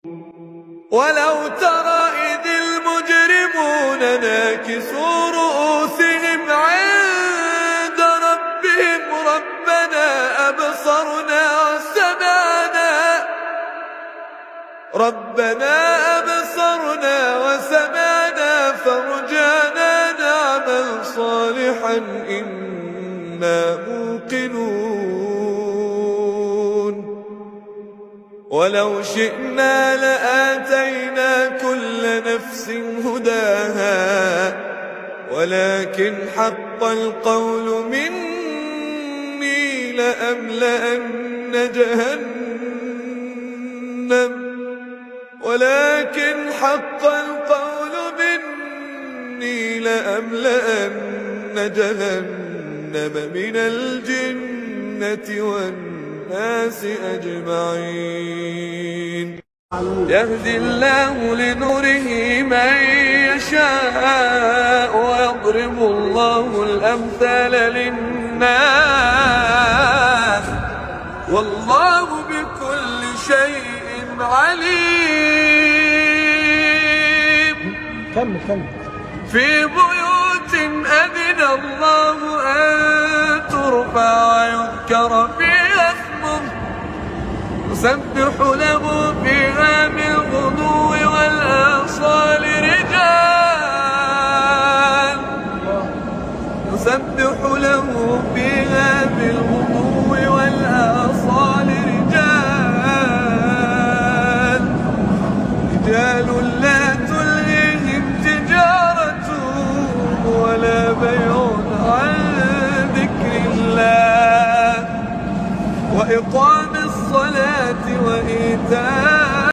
ولو ترى إذ المجرمون ناكسوا رؤوسهم عند ربهم ربنا أبصرنا وسمعنا فارجعنا نعمل صالحا إنا موقنون ولو شئنا لآتينا كل نفس هداها ولكن حق القول مني لأملأن جهنم من الجنة والناس أجمعين يهدي الله لنوره من يشاء ويضرب الله الأمثال للناس والله بكل شيء عليم في بيوت أذن الله أن ترفع ويذكر فيها اسمه يسبح له فيها بالغدو والآصال رجال يسبح له فيها بالغدو والآصال رجال لا تلهيهم تجارة ولا بيع عن ذكر الله وإقام